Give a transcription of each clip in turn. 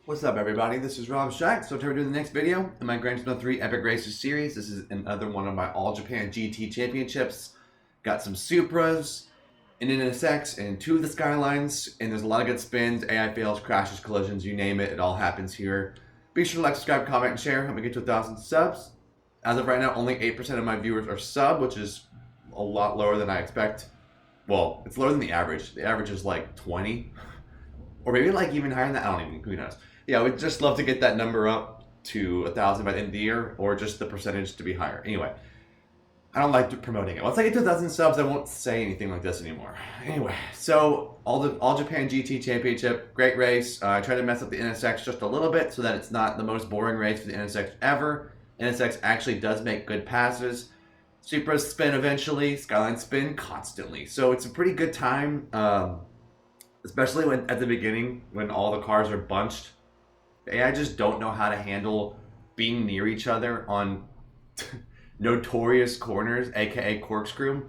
What's up, everybody? This is Rob Shack. So today we're doing the next video in my Gran Turismo 3 Epic Races series. This is another one of my All Japan GT Championships. Got some Supras, an NSX, and two of the Skylines. And there's a lot of good spins, AI fails, crashes, collisions, you name it. It all happens here. Be sure to like, subscribe, comment, and share. Help me get to 1,000 subs. As of right now, only 8% of my viewers are sub, which is a lot lower than I expect. Well, it's lower than the average. The average is like 20. Or maybe like even higher than that. I don't even, who knows. Yeah, we'd just love to get that number up to 1,000 by the end of the year, or just the percentage to be higher. Anyway, I don't like promoting it. Once I get to 1,000 subs, I won't say anything like this anymore. Anyway, so All Japan GT Championship, great race. I tried to mess up the NSX just a little bit so that it's not the most boring race for the NSX ever. NSX actually does make good passes. Supras spin eventually, Skyline spin constantly. So it's a pretty good time, especially when at the beginning when all the cars are bunched. I just don't know how to handle being near each other on notorious corners, aka corkscrew.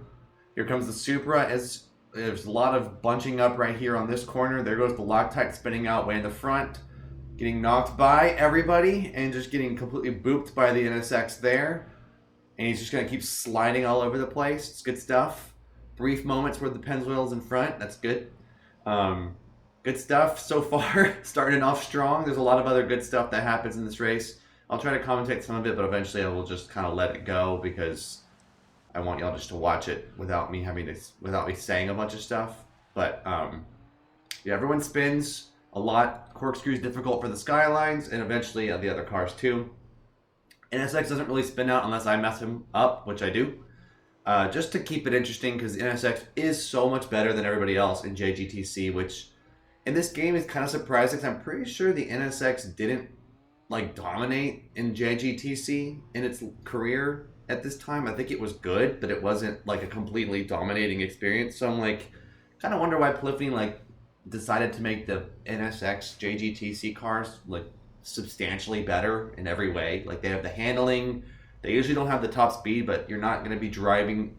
Here comes the Supra. As there's a lot of bunching up right here on this corner. There goes the Loctite spinning out way in the front, getting knocked by everybody and just getting completely booped by the NSX there. And he's just gonna keep sliding all over the place. It's good stuff. Brief moments where the Pennzoil's in front. That's good. Good stuff so far. Starting off strong. There's a lot of other good stuff that happens in this race. I'll try to commentate some of it, but eventually I will just kind of let it go because I want y'all just to watch it without me saying a bunch of stuff. But yeah, everyone spins a lot. Corkscrew's difficult for the Skylines and eventually the other cars too. NSX doesn't really spin out unless I mess him up, which I do. Just to keep it interesting, because the NSX is so much better than everybody else in JGTC, which in this game is kind of surprising because I'm pretty sure the NSX didn't like dominate in JGTC in its career at this time. I think it was good, but it wasn't like a completely dominating experience. So I'm like, kind of wonder why Polyphony like decided to make the NSX JGTC cars like substantially better in every way. Like they have the handling. They usually don't have the top speed, but you're not going to be driving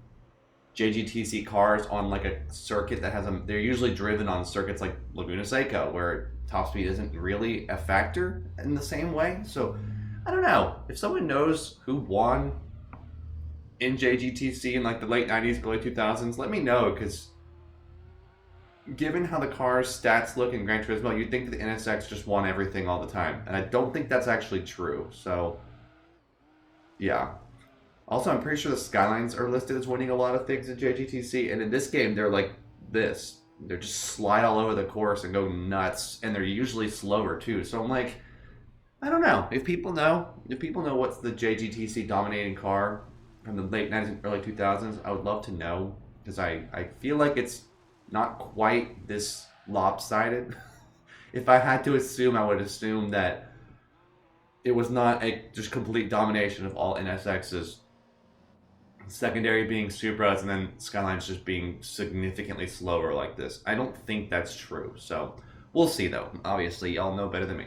JGTC cars on like a circuit that has them. They're usually driven on circuits like Laguna Seca, where top speed isn't really a factor in the same way. So I don't know. If someone knows who won in JGTC in like the late 90s, early 2000s, let me know, because given how the car's stats look in Gran Turismo, you'd think that the NSX just won everything all the time. And I don't think that's actually true. So yeah. Also, I'm pretty sure the Skylines are listed as winning a lot of things in JGTC, and in this game, they're like this. They just slide all over the course and go nuts, and they're usually slower too. So I'm like, I don't know. If people know what's the JGTC dominating car from the late 90s and early 2000s, I would love to know, because I feel like it's not quite this lopsided. If I had to assume, I would assume that it was not a just complete domination of all NSXs. Secondary being Supras and then Skylines just being significantly slower like this. I don't think that's true. So we'll see though. Obviously, y'all know better than me.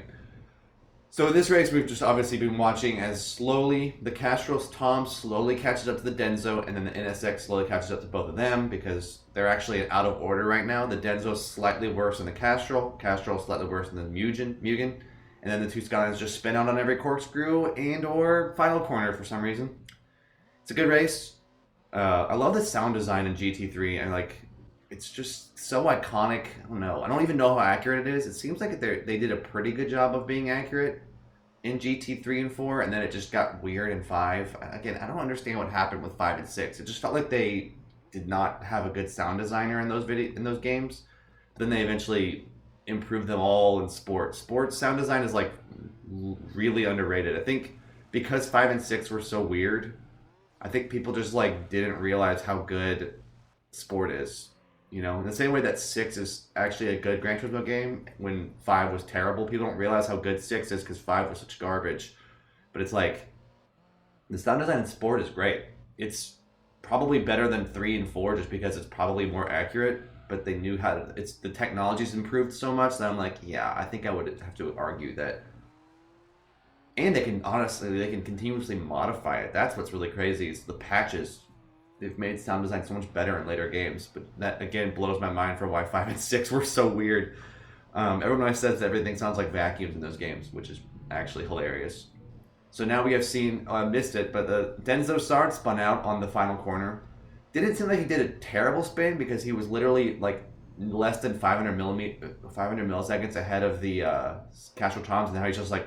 So in this race, we've just obviously been watching as slowly the Castro's Tom slowly catches up to the Denso, and then the NSX slowly catches up to both of them because they're actually out of order right now. The Denso's slightly worse than the Castro slightly worse than the Mugen. And then the two Skylines just spin out on every corkscrew and or final corner for some reason. It's a good race. I love the sound design in GT3, and like, it's just so iconic. I don't know. I don't even know how accurate it is. It seems like they did a pretty good job of being accurate in GT3 and 4, and then it just got weird in 5. Again, I don't understand what happened with 5 and 6. It just felt like they did not have a good sound designer in those games. Then they eventually improved them all in sports. Sports sound design is like really underrated. I think because 5 and 6 were so weird, I think people just like didn't realize how good sport is. You know, in the same way that 6 is actually a good Gran Turismo game when 5 was terrible. People don't realize how good 6 is because 5 was such garbage. But it's like, the sound design in sport is great. It's probably better than 3 and 4 just because it's probably more accurate. But they knew how to, the technology's improved so much that I'm like, yeah, I think I would have to argue that. And they can continuously modify it. That's what's really crazy, is the patches. They've made sound design so much better in later games. But that, again, blows my mind for why 5 and 6 were so weird. Everyone always says that everything sounds like vacuums in those games, which is actually hilarious. So now we have seen, I missed it, but the Denso Sard spun out on the final corner. Didn't seem like he did a terrible spin because he was literally like less than 500 milliseconds ahead of the Castro Toms, and now he's just like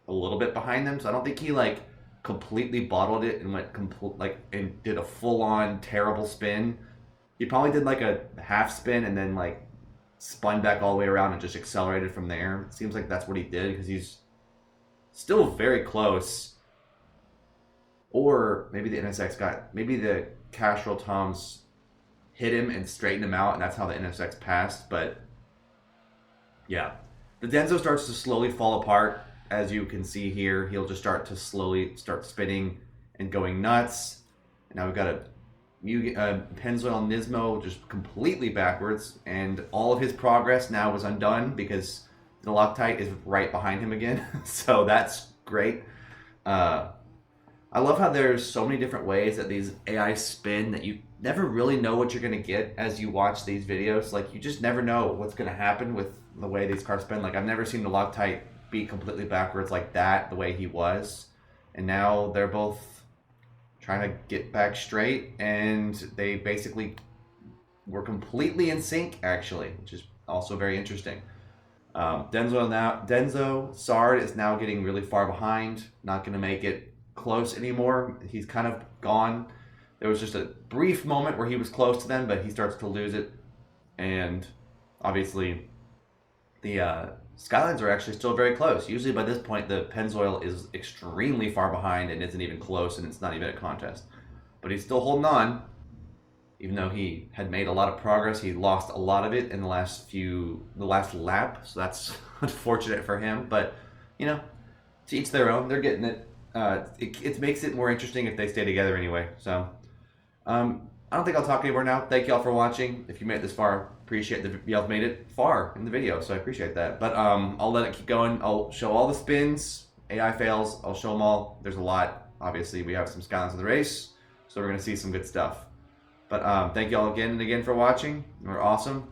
a little bit behind them. So I don't think he like completely bottled it and went and did a full on terrible spin. He probably did like a half spin and then like spun back all the way around and just accelerated from there. It seems like that's what he did because he's still very close. Or maybe maybe the Castrol Toms hit him and straightened him out, and that's how the NSX passed. But yeah, the Denso starts to slowly fall apart. As you can see here, he'll just start to slowly start spinning and going nuts. And now we've got a Pennzoil Nismo just completely backwards, and all of his progress now is undone because the Loctite is right behind him again. So that's great. I love how there's so many different ways that these AI spin that you never really know what you're going to get as you watch these videos. Like, you just never know what's going to happen with the way these cars spin. Like, I've never seen the Loctite be completely backwards like that, the way he was. And now they're both trying to get back straight, and they basically were completely in sync, actually, which is also very interesting. Denso Sard is now getting really far behind, not going to make it close anymore. He's kind of gone. There was just a brief moment where he was close to them, but he starts to lose it. And obviously, the Skylines are actually still very close. Usually by this point, the Pennzoil is extremely far behind and isn't even close, and it's not even a contest. But he's still holding on, even though he had made a lot of progress. He lost a lot of it in the last lap, so that's unfortunate for him. But, you know, to each their own. They're getting it. It makes it more interesting if they stay together anyway. So, I don't think I'll talk anymore now. Thank y'all for watching. If you made it this far, appreciate y'all made it far in the video, so I appreciate that. But I'll let it keep going. I'll show all the spins, AI fails. I'll show them all. There's a lot. Obviously, we have some Skylines of the race, so we're gonna see some good stuff. But thank y'all again and again for watching. You're awesome,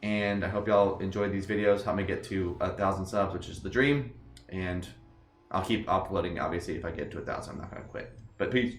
and I hope y'all enjoyed these videos. Help me get to 1,000 subs, which is the dream, and I'll keep uploading. Obviously, if I get to 1,000, I'm not gonna quit. But peace.